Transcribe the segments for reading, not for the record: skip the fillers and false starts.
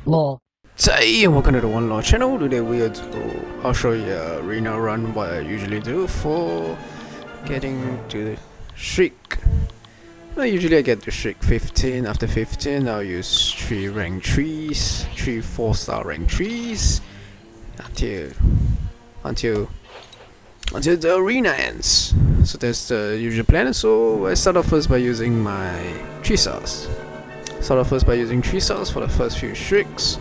Lol. Hey, and welcome to the TheOneLol channel. Today I'll show you a arena run, what I usually do for getting to the streak. Well, usually I get to streak 15. After 15 I'll use 3 rank 3s, 3 4-star rank 3s until the arena ends. So that's the usual plan. So I start off first by using my 3 stars. Start off first by using 3 stars for the first few streaks.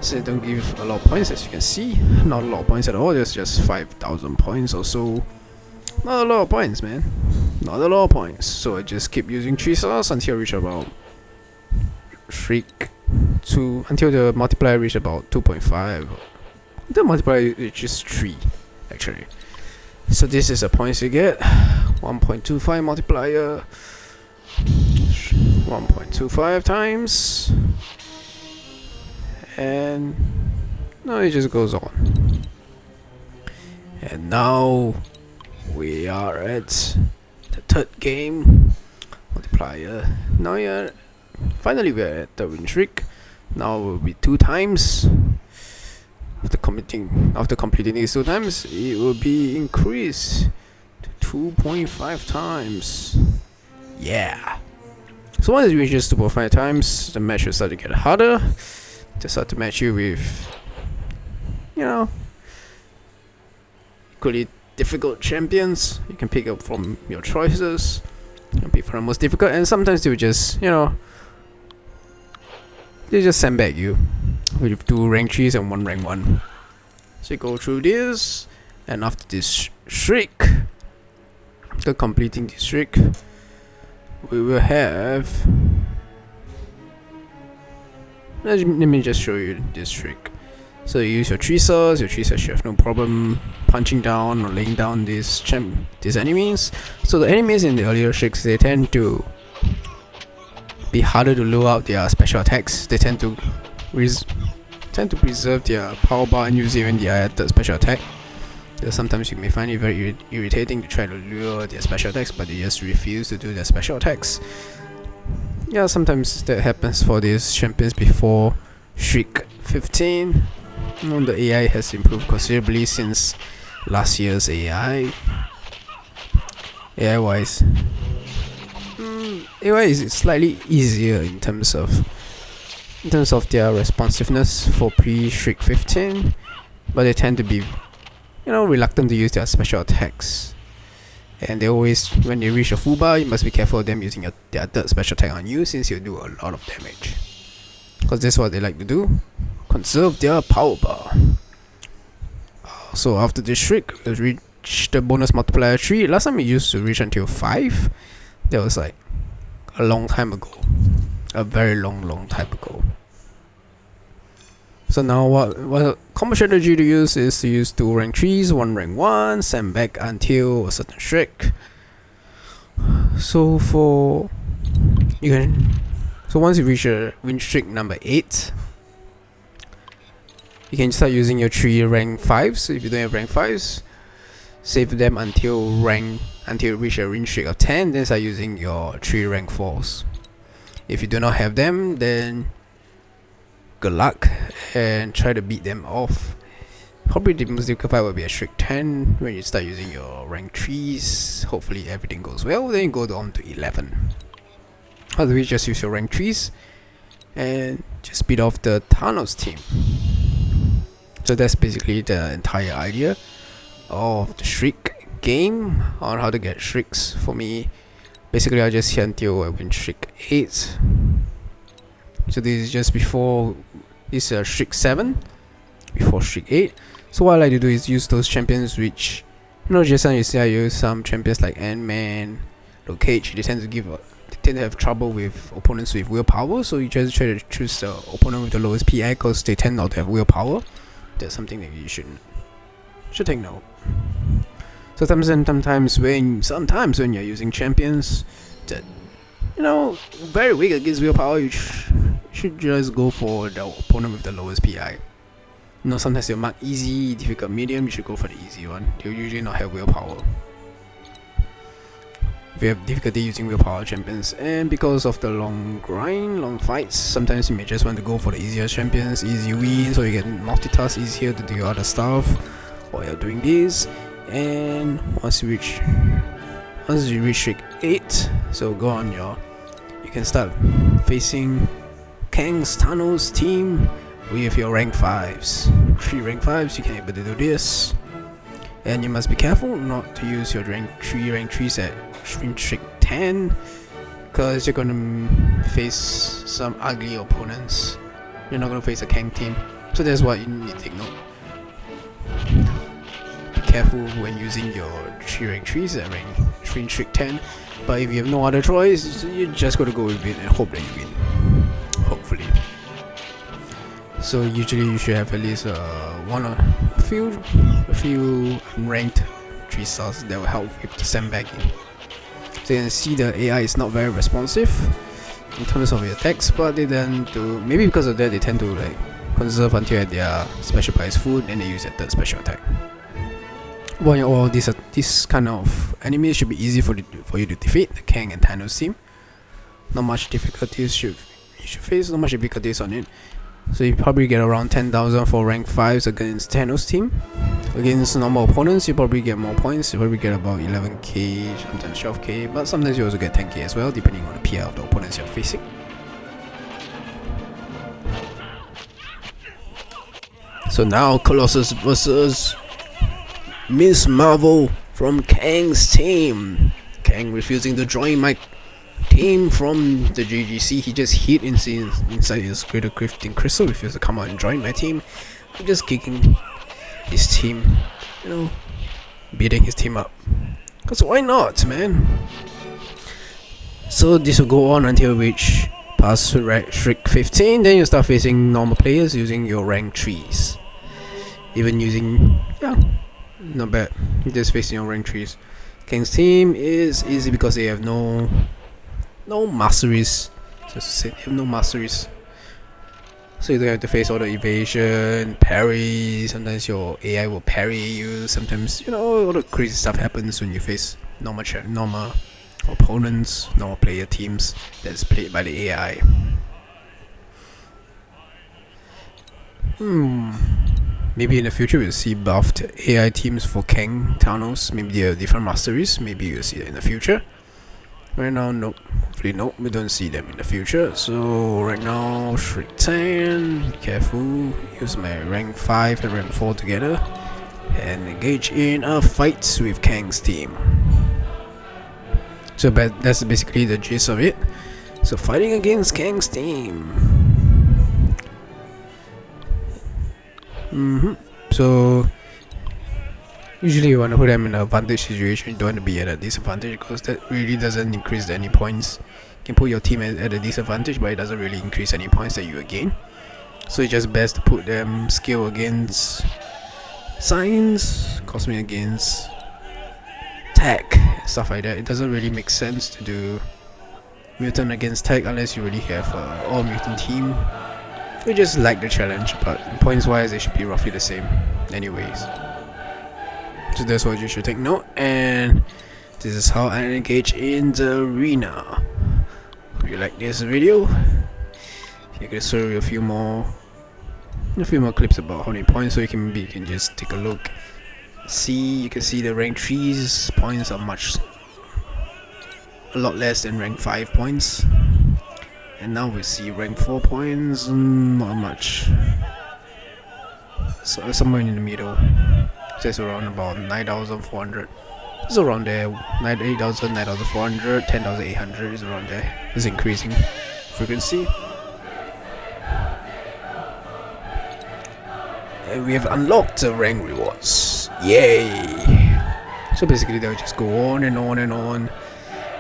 So they don't give a lot of points, as you can see. Not a lot of points at all, there's just 5,000 points or so. Not a lot of points, man. Not a lot of points. So I just keep using 3 stars until I reach about streak 2, until the multiplier reach about 2.5. The multiplier reaches 3 actually. So this is the points you get. 1.25 multiplier, 1.25 times, and no, it just goes on. And now we are at the third game multiplier. Now finally we're at the win streak. Now it will be 2 times. After completing these 2 times, it will be increased to 2.5 times. Yeah. So once it reaches 2.5 times, the match will start to get harder. They start to match you with, equally difficult champions. You can pick up from your choices. You can pick from the most difficult, and sometimes they will just, they just sandbag you with 2 rank 3s and 1 rank 1. So you go through this, and after this streak, after completing this streak, we will have. Let me just show you this trick. So you use your 3 stars. Your 3 stars, you have no problem punching down or laying down these enemies. So the enemies in the earlier streaks, they tend to be harder to lure out their special attacks. They tend to preserve their power bar and use even their third special attack. So sometimes you may find it very irritating to try to lure their special attacks, but they just refuse to do their special attacks. Yeah, sometimes that happens for these champions before streak 15. The AI has improved considerably since last year's AI. AI wise, AI is slightly easier in terms of their responsiveness for pre-streak 15, but they tend to be reluctant to use their special attacks. And they always, when they reach a full bar, you must be careful of them using their third special attack on you, since you do a lot of damage. Because that's what they like to do, conserve their power bar. So after this streak, we reach the bonus multiplier 3. Last time it used to reach until 5. That was like a long time ago. A very long time ago. So now what common strategy to use is to use 2 rank 3s, 1 rank 1, send back until a certain streak. So once you reach a win streak number 8, you can start using your 3 rank 5s. If you don't have rank 5s, save them until you reach a win streak of 10, then start using your 3 rank 4s. If you do not have them, then good luck and try to beat them off. Probably the most difficult fight will be a streak 10 when you start using your rank 3s. Hopefully everything goes well, then you go on to 11. Otherwise, just use your rank 3s and just beat off the Thanos team. So that's basically the entire idea of the streak game, on how to get streaks. For me, basically I just hit until I win streak 8. So this is just before this streak 7, before streak 8. So what I like to do is use those champions which, just now you see I use some champions like Ant-Man, Luke Cage. They tend to have trouble with opponents with willpower. So you just try to choose the opponent with the lowest PI, because they tend not to have willpower. That's something that you should take note. So sometimes when you're using champions that very weak against willpower, you should just go for the opponent with the lowest PI. Sometimes they'll mark easy, difficult, medium. You should go for the easy one. They'll usually not have willpower. if you have difficulty using willpower champions, and because of the long grind, long fights, sometimes you may just want to go for the easier champions, easy wins, so you can multitask easier to do other stuff while you're doing this. And once you reach streak 8, so go on you can start facing Kang's Thanos team with your rank 5s. 3 rank 5s, you can able to do this. And you must be careful not to use your rank 3s at streak 10, because you're gonna face some ugly opponents. You're not gonna face a Kang team, so that's what you need to take note. Be careful when using your 3 rank 3s at rank streak 10, but if you have no other choice, you just gotta go with it and hope that you win, hopefully. So usually you should have at least a few ranked 3 stars that will help with the sandbagging. So you can see the AI is not very responsive in terms of the attacks, but they tend to, maybe because of that, they tend to like conserve until at their special price food, and they use their third special attack. Well, this kind of enemies should be easy for you to defeat the Kang and Thanos team. Not much difficulties you should face, not much difficulties on it. So you probably get around 10,000 for rank 5s against Thanos team. Against normal opponents, you probably get more points. You probably get about 11k, sometimes 12k, but sometimes you also get 10k as well, depending on the PR of the opponents you're facing. So now Colossus versus Miss Marvel from Kang's team. Kang refusing to join my team from the GGC. He just hid inside his greater crafting crystal, refused to come out and join my team. I'm just kicking his team, beating his team up. Cause why not, man? So this will go on until you reach past streak 15. Then you start facing normal players using your rank 3s. Even using, not bad. Just facing your rank 3s. Kang's team is easy because they have no masteries. So you don't have to face all the evasion, parry. Sometimes your AI will parry you. Sometimes all the crazy stuff happens when you face normal opponents, normal player teams that's played by the AI. Maybe in the future we'll see buffed AI teams for Kang, Thanos. Maybe they have different masteries. Maybe you'll see that in the future. Right now, nope. Hopefully, nope. We don't see them in the future. So right now, streak 10. Be careful. Use my rank 5 and rank 4 together, and engage in a fight with Kang's team. So that's basically the gist of it. So fighting against Kang's team. So usually you want to put them in an advantage situation. You don't want to be at a disadvantage, because that really doesn't increase any points. You can put your team at a disadvantage, but it doesn't really increase any points that you gain. So it's just best to put them skill against science, cosmic against tech, stuff like that. It doesn't really make sense to do mutant against tech unless you really have an all mutant team. We just like the challenge, but points wise they should be roughly the same anyways. So that's what you should take note, and this is how I engage in the arena. Hope you like this video. You can show you a few more clips about how many points, so you can just take a look. You can see the rank 3's points are a lot less than rank 5 points. And now we see rank 4 points, not much. So somewhere in the middle. Just around about 9,400. It's around there. 8,000, 9,400, 10,800 is around there. It's increasing frequency. And we have unlocked the rank rewards. Yay! So basically they'll just go on and on and on.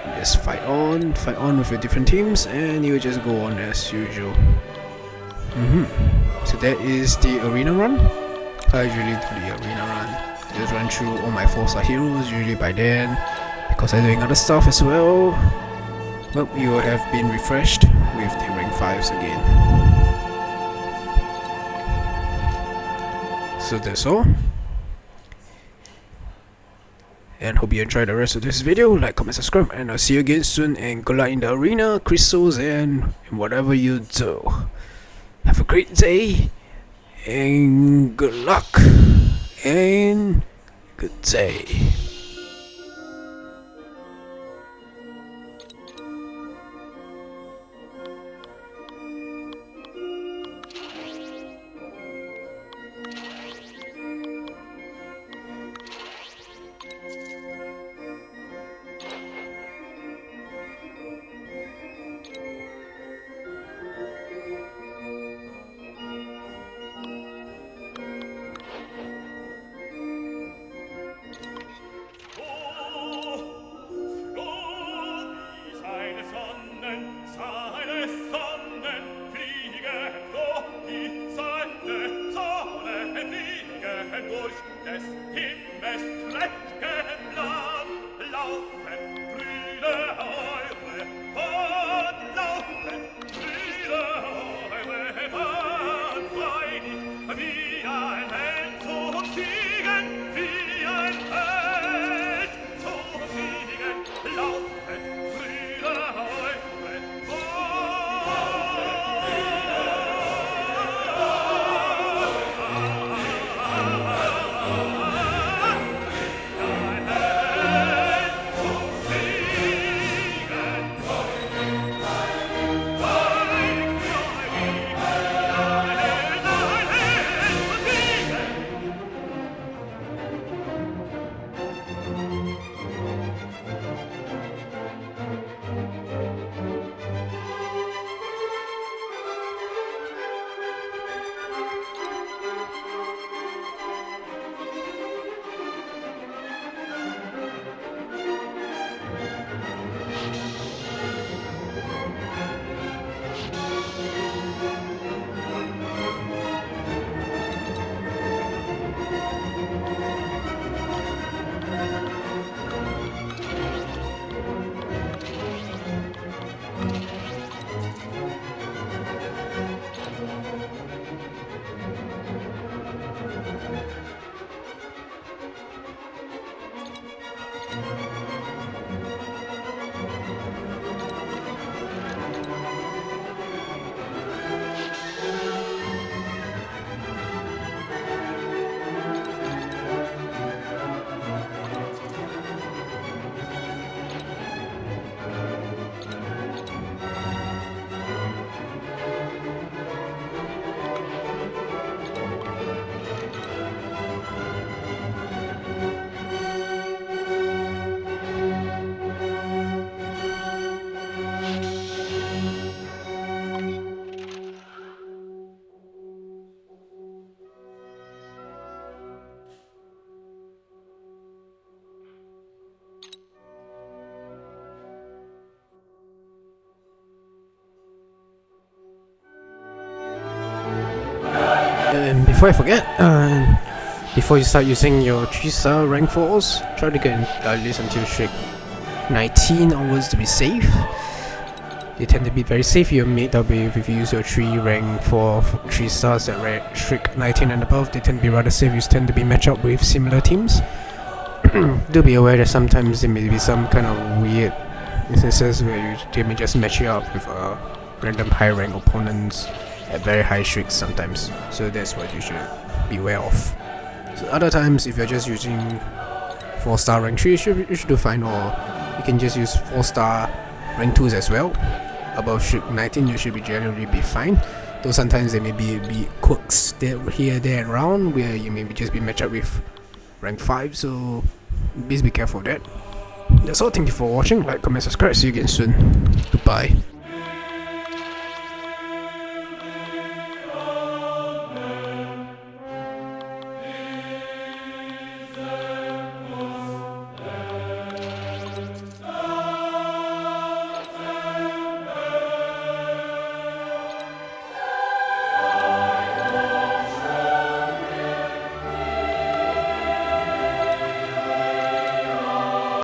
And just fight on with your different teams, and you just go on as usual. So that is the arena run. I usually do the arena run. Just run through all my 4-star heroes usually by then, because I'm doing other stuff as well. Well, you will have been refreshed with the rank 5s again. So that's all. and hope you enjoy the rest of this video. Like, comment, subscribe, and I'll see you again soon, and good luck in the arena, crystals, and whatever you do. Have a great day, and good luck, and good day. Des Himmels prächtigen Land laufen Brüder eure Bahn, laufen Brüder eure Bahn, freudig wie ein Held zum Siegen, wie ein Held zum Siegen, laufen Brüder eure And before I forget, before you start using your 3-star rank 4s, try to get at least until Streak 19 onwards to be safe. They tend to be very safe. You're made up if you use your 3 rank 4 3 stars at Streak 19 and above. They tend to be rather safe. You tend to be matched up with similar teams. Do be aware that sometimes there may be some kind of weird instances where they may just match you up with random high rank opponents at very high streaks sometimes, so that's what you should be aware of. So other times, if you're just using 4-star rank 3, you should do fine, or you can just use 4-star rank 2s as well. Above streak 19, you should generally be fine, though sometimes there may be quirks there, here, there and around where you may just be matched up with rank 5, so please be careful of that. That's all. Thank you for watching. Like, comment, subscribe. See you again soon. Goodbye.